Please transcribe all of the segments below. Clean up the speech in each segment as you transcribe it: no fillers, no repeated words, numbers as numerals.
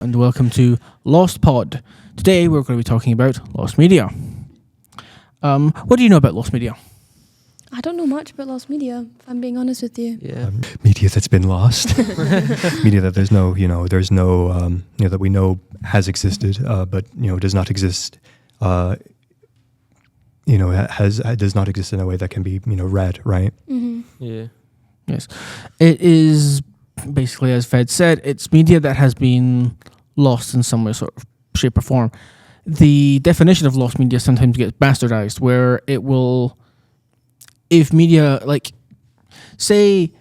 And welcome to Lost Pod. Today we're going to be talking about lost media. What do you know about lost media? I don't know much about lost media, if I'm being honest with you. Yeah. Media that's been lost. Media that there's no, that we know has existed, but, does not exist, does not exist in a way that can be, read, right? Mm-hmm. Yeah. Yes. It is basically, as Fed said, it's media that has been lost in some way, sort of shape or form. The definition of lost media sometimes gets bastardized, where it will, if media, like, say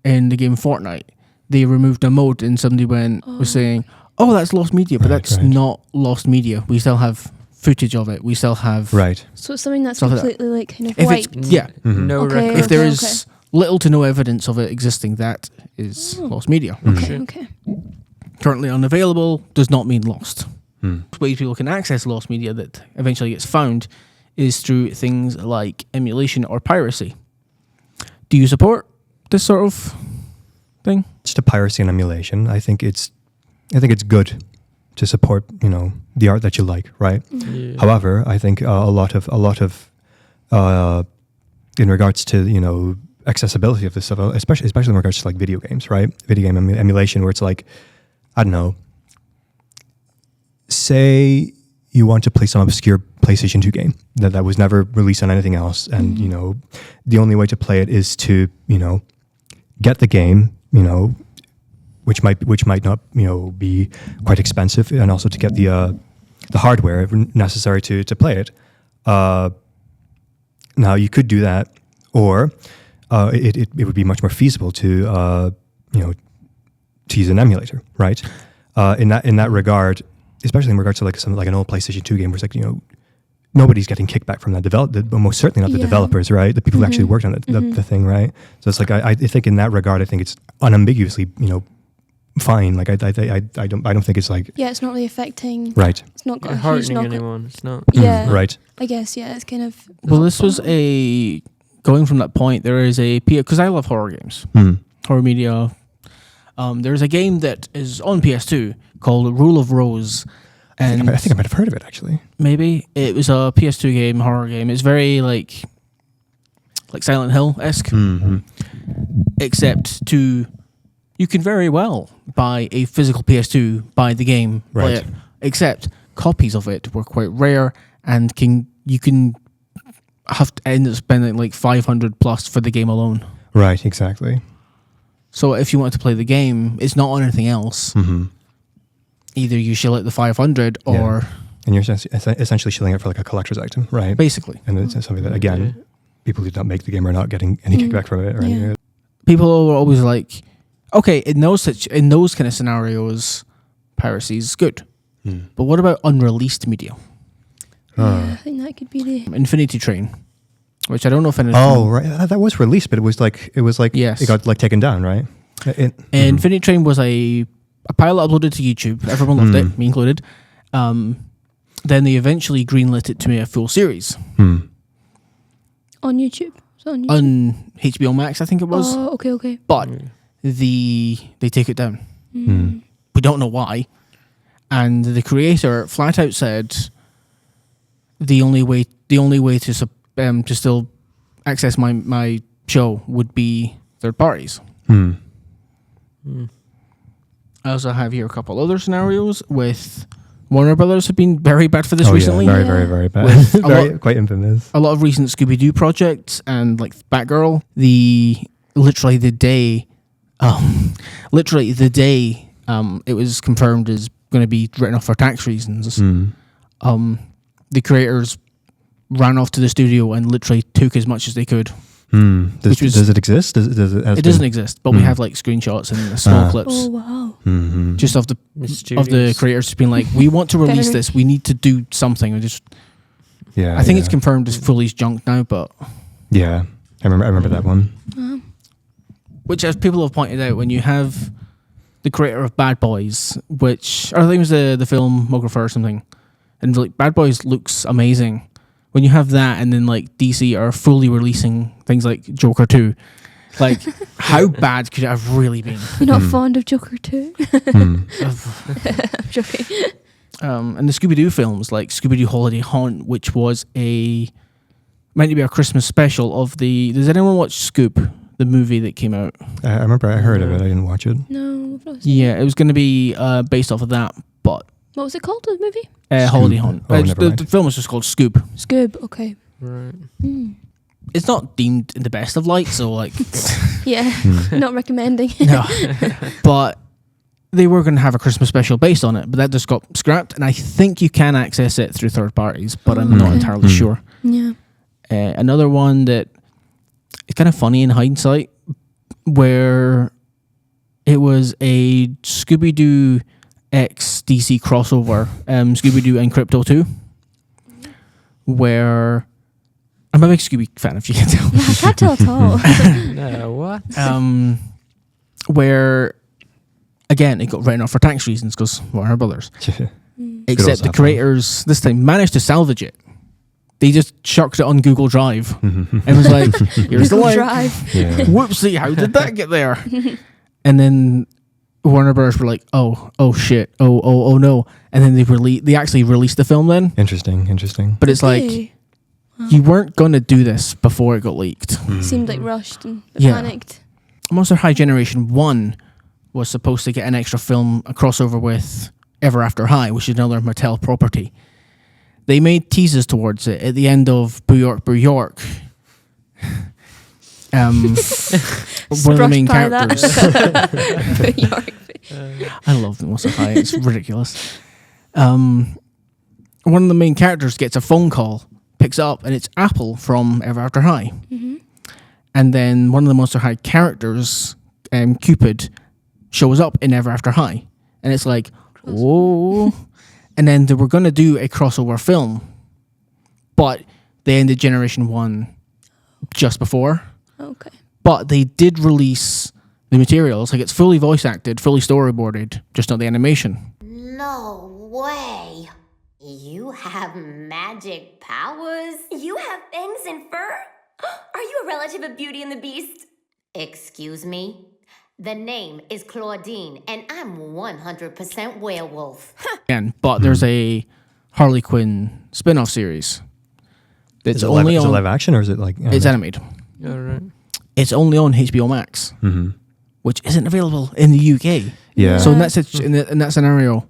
in the game Fortnite, they removed a mode and somebody was saying, oh, that's lost media, but that's not lost media. We still have footage of it. We still have... Right. So it's something that's Stuff completely kind of If wiped. Mm-hmm. No Okay. record. If there is little to no evidence of it existing, that is lost media. Okay. Currently unavailable does not mean lost. Mm. Ways people can access lost media that eventually gets found is through things like emulation or piracy. Do you support this sort of thing? It's to piracy and emulation. I think it's good to support, the art that you like, right? Yeah. However, I think a lot of in regards to, accessibility of this stuff, especially in regards to like video games, right? Video game emulation, where it's like, I don't know, say you want to play some obscure PlayStation 2 game that was never released on anything else, and the only way to play it is to get the game, which might not be quite expensive, and also to get the hardware necessary to play it. Now you could do that, or it would be much more feasible to use an emulator, right? In that regard, especially in regards to like an old PlayStation 2 game, where it's like nobody's getting kickback from that but most certainly not the developers, right? The people who actually worked on the thing, right? So it's like I think in that regard, I think it's unambiguously fine. Like I don't think it's like Yeah, it's not really affecting. right. It's not got a huge Hurting knock. anyone. It's not. Yeah. Right. I guess, yeah, it's kind of... Well, this was going from that point, there is because I love horror games, horror media. There's a game that is on PS2 called Rule of Rose. And I think I might have heard of it, actually. maybe it was a PS2 game, horror game. It's very like Silent Hill-esque, Mm-hmm. except you can very well buy a physical PS2, buy the game, play Right. it. Except copies of it were quite rare, and you can have to end up spending like 500 plus for the game alone. Right, exactly. So if you want to play the game, it's not on anything else. Mm-hmm. Either you shell out the 500 or And you're essentially shilling it for like a collector's item, right? basically. And it's something that, again, people who don't make the game are not getting any kickback from it or anything. People are always like, okay, in those kind of scenarios, piracy is good. But what about unreleased media? Yeah, I think that could be the... Infinity Train, which I don't know if anything... Oh, right. That was released, but it was like Yes. it got like taken down, right? Infinity Train was a pilot uploaded to YouTube. Everyone loved it, me included. Then they eventually greenlit it to make a full series. On YouTube? Is it on YouTube? On HBO Max, I think it was. Oh, okay. But they take it down. We don't know why. And the creator flat out said the only way to still access my show would be third parties. I also have here a couple other scenarios with Warner Brothers have been very bad for this recently. Yeah, very, very, very bad. With Quite infamous. A lot of recent Scooby-Doo projects and like Batgirl. Literally the day it was confirmed as going to be written off for tax reasons. The creators ran off to the studio and literally took as much as they could. Does it exist? It doesn't exist, but we have like screenshots and small clips. Oh, wow. Just of the creators just being like, we want to release this. We need to do something. I think it's confirmed as fully junk now, but yeah, I remember that one. which, as people have pointed out, when you have the creator of Bad Boys, which I think it was the filmographer or something, and like Bad Boys looks amazing. When you have that, and then like DC are fully releasing things like Joker 2, Like, how bad could it have really been? You're not fond of Joker 2? Hmm. I'm joking. And the Scooby-Doo films, like Scooby-Doo Holiday Haunt, which was meant to be a Christmas special of the... Does anyone watch Scoop, the movie that came out? I remember I heard of it. I didn't watch it. No, I've not seen Yeah, it was going to be based off of that, but... What was it called, the movie? Holiday Haunt. Oh, never mind. The film was just called Scoop. Scoob, okay. Right. Mm. It's not deemed in the best of light, so like... Yeah, not recommending. No. But they were going to have a Christmas special based on it, but that just got scrapped, and I think you can access it through third parties, but I'm not Okay. entirely sure. Yeah. Another one that is kind of funny in hindsight, where it was a Scooby-Doo X DC crossover, Scooby-Doo and Crypto 2, where I'm a big Scooby fan, if you can tell. I can't tell at all. No, what? Where again it got written off for tax reasons because Warner Brothers. Mm. Except the creators this time managed to salvage it. They just chucked it on Google Drive and was like, "Here's the Google link." Drive. Yeah. Whoopsie! How did that get there? And then Warner Brothers were like, "Oh shit! Oh no!" And then they actually released the film then. Interesting. But it's like Okay. you weren't going to do this before it got leaked. Seemed like rushed and Yeah. panicked. Monster High Generation 1 was supposed to get an extra film, a crossover with Ever After High, which is another Mattel property. They made teases towards it at the end of Boo York, Boo York. One of the main Brushed by characters. I love Monster High. It's ridiculous. One of the main characters gets a phone call, picks up, and it's Apple from Ever After High. Mm-hmm. And then one of the Monster High characters, Cupid, shows up in Ever After High. And it's like, whoa. And then they were going to do a crossover film, but they ended Generation 1 just before. Okay. But they did release the materials. Like, it's fully voice acted, fully storyboarded, just not the animation. No way. You have magic powers? You have fangs and fur? Are you a relative of Beauty and the Beast? Excuse me? The name is Claudine, and I'm 100% werewolf. Again, but there's a Harley Quinn spin-off series. It's Is it only live, is it on... live action or is it like... It's animated. All right. It's only on HBO Max, Mm-hmm. which isn't available in the UK. Yeah. So in that scenario,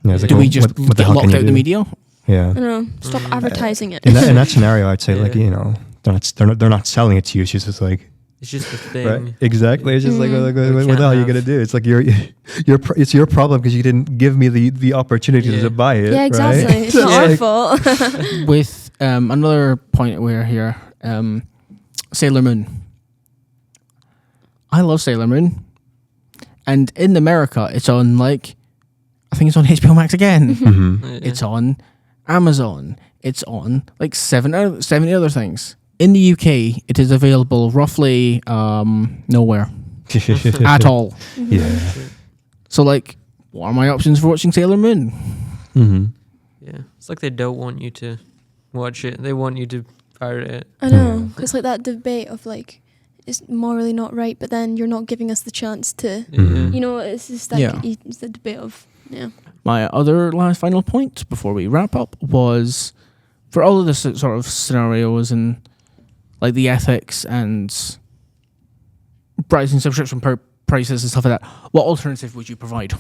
Yeah, it's like, do we well, just what the get hell locked can you out of the do? media? Yeah. I know. Stop advertising it. In that scenario, I'd say like, Yeah. you know, they're not selling it to you. It's just like... It's just a thing. Right. Exactly. It's just like, what can't the hell are you have- gonna do? It's like it's your problem because you didn't give me the opportunity Yeah. to buy it. Yeah, exactly. Right? It's not our like- fault. With another point we're here, Sailor Moon. I love Sailor Moon, and in America, it's on like, I think it's on HBO Max again. Mhm. Yeah. It's on Amazon. It's on like 70 other things. In the UK, it is available roughly nowhere at all. Yeah. So like, what are my options for watching Sailor Moon? Mm-hmm. Yeah. It's like they don't want you to watch it. They want you to pirate it. I know. Because like that debate of like, it's morally not right, but then you're not giving us the chance to, Mhm. you know, it's just like, Yeah. it's the debate of, yeah. My other final point before we wrap up was, for all of this sort of scenarios and like the ethics and rising subscription prices and stuff like that, what alternative would you provide?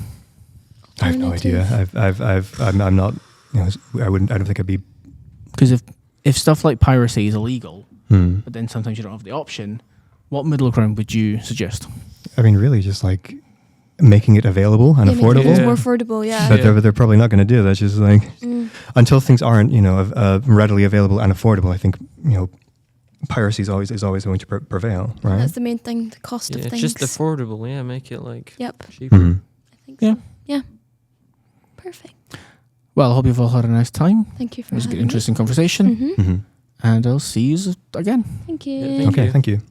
I have no idea. I'm not. You know, I don't think I'd be. Because if stuff like piracy is illegal, Hmm. but then sometimes you don't have the option, what middle ground would you suggest? I mean, really, just like making it available and Yeah, making affordable. it Yeah. more affordable, yeah. But they're probably not going to do that. It's just like until things aren't, you know, readily available and affordable. I think, you know, piracy is always going to prevail, right? That's the main thing, the cost Yeah, of it's things. just affordable. Yeah, make it like Yep, cheaper. Mhm. I think Yeah. so. Yeah. Perfect. Well, I hope you've all had a nice time. Thank you It for was a good, having me. interesting conversation. Mhm. Mhm. And I'll see you again. Thank you. Yeah, thank Okay, you. thank you.